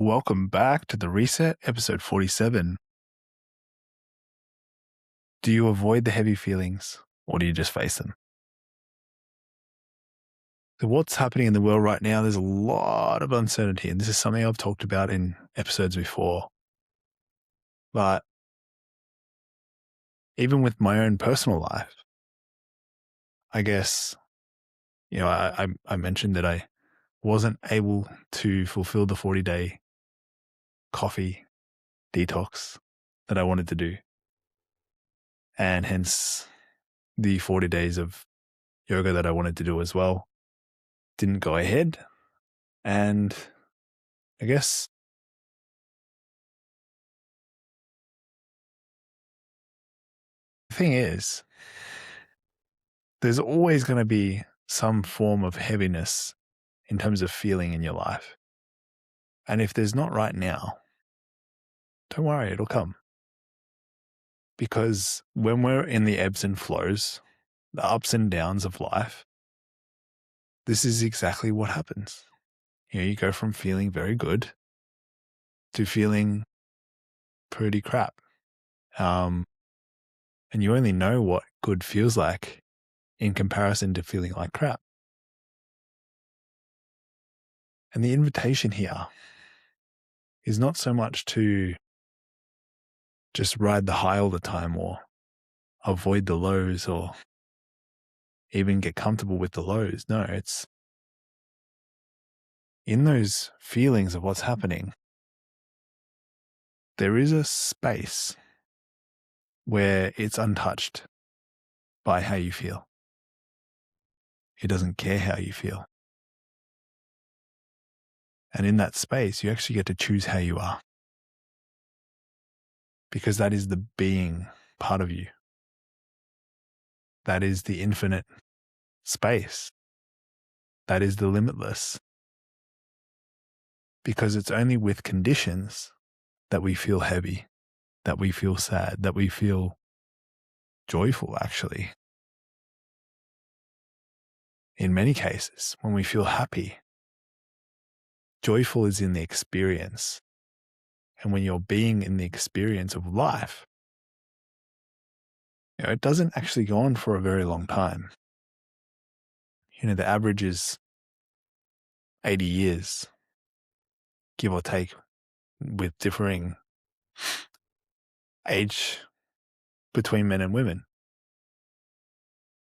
Welcome back to The Reset, episode 47. Do you avoid the heavy feelings or do you just face them? So what's happening in the world right now, there's a lot of uncertainty, and this is something I've talked about in episodes before. But even with my own personal life, I guess, I mentioned that I wasn't able to fulfill the 40-day coffee detox that I wanted to do. And hence the 40 days of yoga that I wanted to do as well didn't go ahead. And I guess the thing is, there's always going to be some form of heaviness in terms of feeling in your life. And if there's not right now, don't worry, it'll come. Because when we're in the ebbs and flows, the ups and downs of life, this is exactly what happens. You go from feeling very good to feeling pretty crap. And you only know what good feels like in comparison to feeling like crap. And the invitation here is not so much to just ride the high all the time or avoid the lows or even get comfortable with the lows. No, it's in those feelings of what's happening, there is a space where it's untouched by how you feel. It doesn't care how you feel. And in that space, you actually get to choose how you are. Because that is the being part of you. That is the infinite space. That is the limitless. Because it's only with conditions that we feel heavy, that we feel sad, that we feel joyful, actually. In many cases, when we feel happy, joyful is in the experience. And when you're being in the experience of life, it doesn't actually go on for a very long time. The average is 80 years, give or take, with differing age between men and women.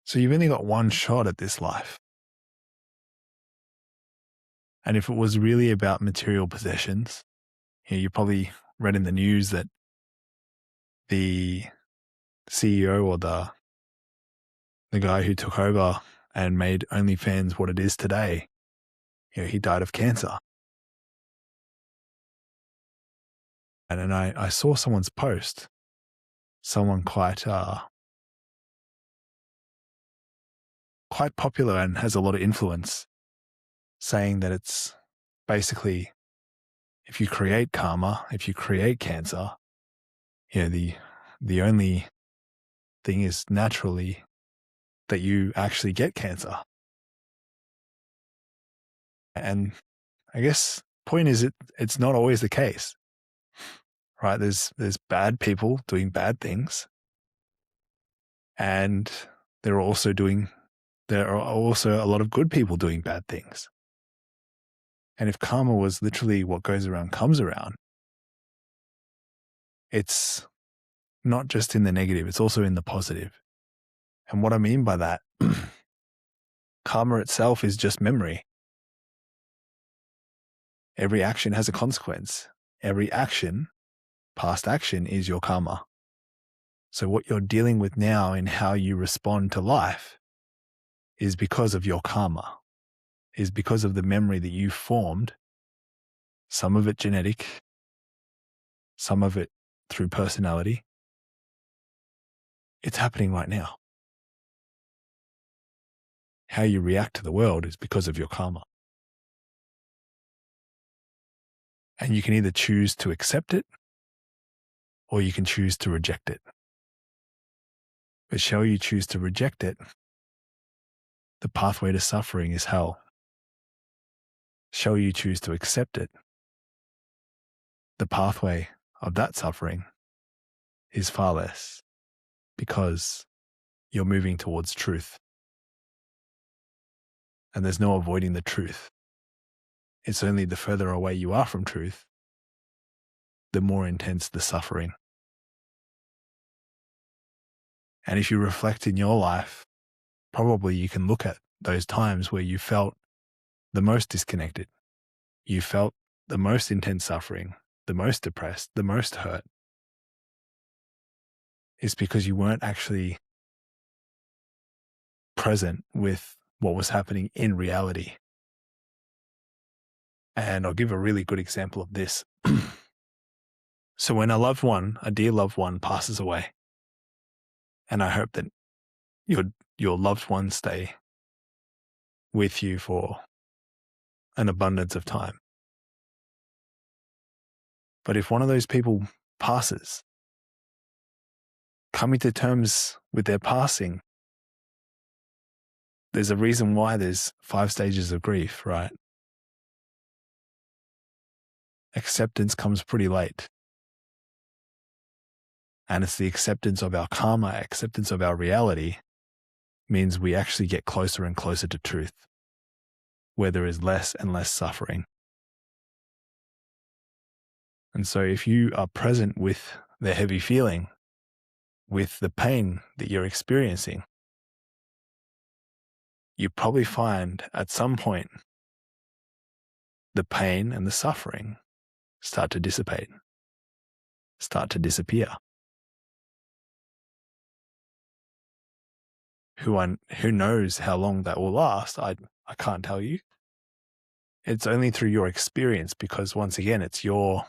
So you've only got one shot at this life. And if it was really about material possessions, you probably read in the news that the CEO or the guy who took over and made OnlyFans what it is today, he died of cancer. And then I saw someone's post, someone quite popular and has a lot of influence, saying that it's basically, if you create karma, if you create cancer, the only thing is naturally that you actually get cancer. And I guess point is it's not always the case, right? There's bad people doing bad things, and there are also a lot of good people doing bad things. And if karma was literally what goes around comes around, it's not just in the negative, it's also in the positive. And what I mean by that, karma itself is just memory. Every action has a consequence. Every action, past action, is your karma. So what you're dealing with now in how you respond to life is because of your karma, is because of the memory that you formed, some of it genetic, some of it through personality. It's happening right now. How you react to the world is because of your karma. And you can either choose to accept it or you can choose to reject it. But shall you choose to reject it, the pathway to suffering is hell. Shall you choose to accept it, the pathway of that suffering is far less because you're moving towards truth. And there's no avoiding the truth. It's only the further away you are from truth, the more intense the suffering. And if you reflect in your life, probably you can look at those times where you felt the most disconnected. You felt the most intense suffering, the most depressed, the most hurt. It's because you weren't actually present with what was happening in reality. And I'll give a really good example of this. So when a dear loved one passes away, and I hope that your loved ones stay with you for an abundance of time. But if one of those people passes, coming to terms with their passing, there's a reason why there's 5 stages of grief, right? Acceptance comes pretty late. And it's the acceptance of our karma, acceptance of our reality, means we actually get closer and closer to truth, where there is less and less suffering. And so if you are present with the heavy feeling, with the pain that you're experiencing, you probably find at some point the pain and the suffering start to dissipate, start to disappear. Who knows how long that will last? I can't tell you. It's only through your experience, because once again, it's your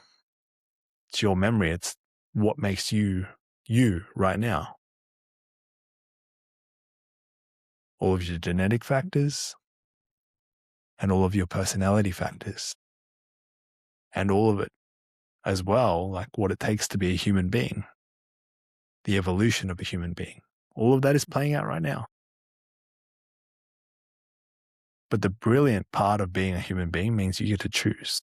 memory. It's what makes you right now. All of your genetic factors and all of your personality factors and all of it as well, like what it takes to be a human being, the evolution of a human being. All of that is playing out right now. But the brilliant part of being a human being means you get to choose.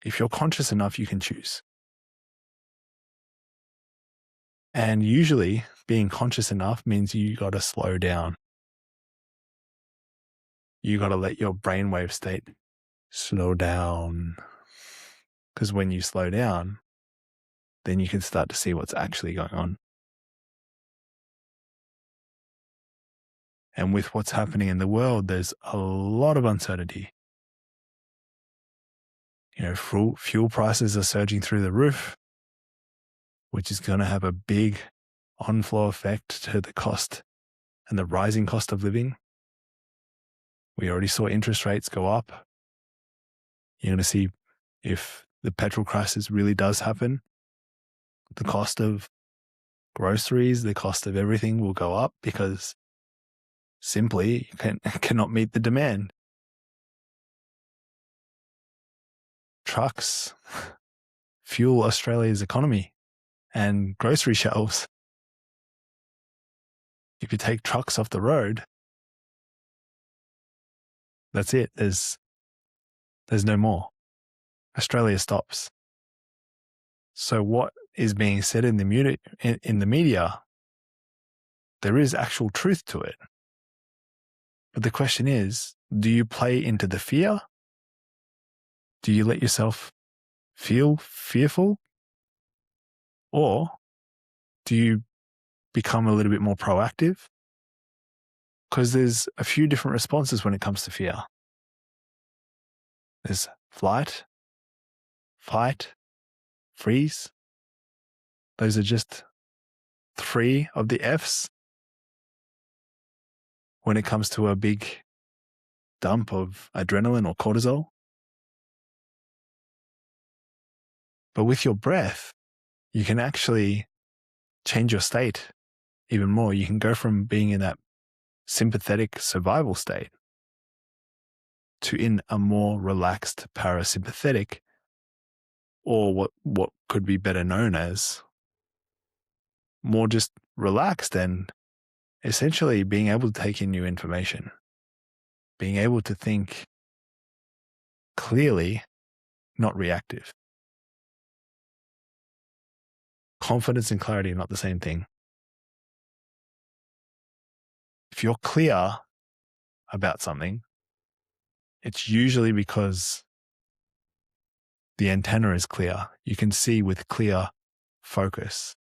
If you're conscious enough, you can choose. And usually being conscious enough means you got to slow down. You got to let your brainwave state slow down. Because when you slow down, then you can start to see what's actually going on. And with what's happening in the world, there's a lot of uncertainty. Fuel prices are surging through the roof, which is going to have a big on-flow effect to the cost and the rising cost of living. We already saw interest rates go up. You're going to see, if the petrol crisis really does happen, the cost of groceries, the cost of everything will go up, because simply you cannot meet the demand. Trucks fuel Australia's economy and grocery shelves. If you take trucks off the road, that's it. There's no more. Australia stops. So what is being said in the media, there is actual truth to it. But the question is, do you play into the fear? Do you let yourself feel fearful? Or do you become a little bit more proactive? Because there's a few different responses when it comes to fear. There's flight, fight, freeze. Those are just 3 of the F's when it comes to a big dump of adrenaline or cortisol. But with your breath, you can actually change your state even more. You can go from being in that sympathetic survival state to in a more relaxed parasympathetic, or what could be better known as more just relaxed, and essentially being able to take in new information, being able to think clearly not reactive. Confidence and clarity are not the same thing. If you're clear about something, it's usually because the antenna is clear. You can see with clear focus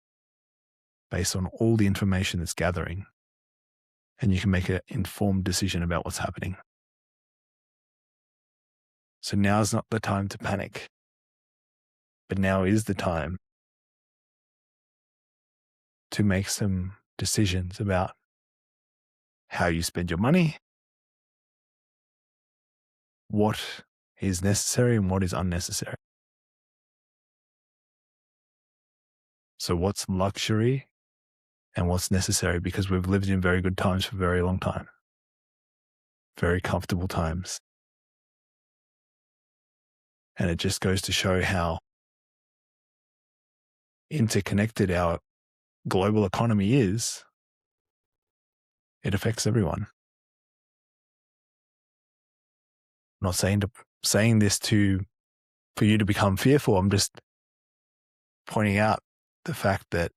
based on all the information that's gathering, and you can make an informed decision about what's happening. So now's not the time to panic, but now is the time to make some decisions about how you spend your money, what is necessary and what is unnecessary. So what's luxury and what's necessary, because we've lived in very good times for a very long time, very comfortable times. And it just goes to show how interconnected our global economy is. It affects everyone. I'm not saying this for you to become fearful. I'm just pointing out the fact that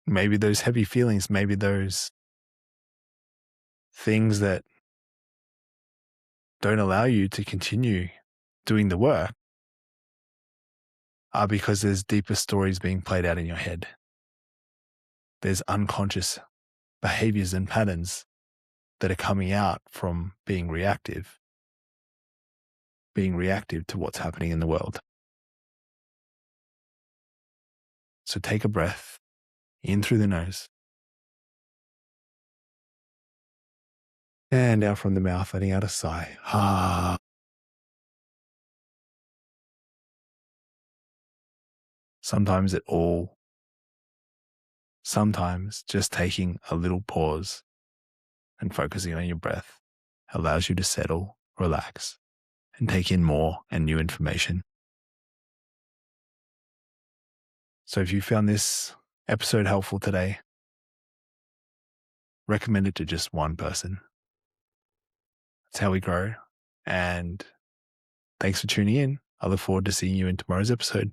maybe those heavy feelings, maybe those things that don't allow you to continue doing the work are because there's deeper stories being played out in your head. There's unconscious behaviors and patterns that are coming out from being reactive to what's happening in the world. So take a breath in through the nose and out from the mouth, letting out a sigh. Sometimes just taking a little pause and focusing on your breath allows you to settle, relax, and take in more and new information. So if you found this episode helpful today, recommend it to just one person. That's how we grow. And thanks for tuning in. I look forward to seeing you in tomorrow's episode.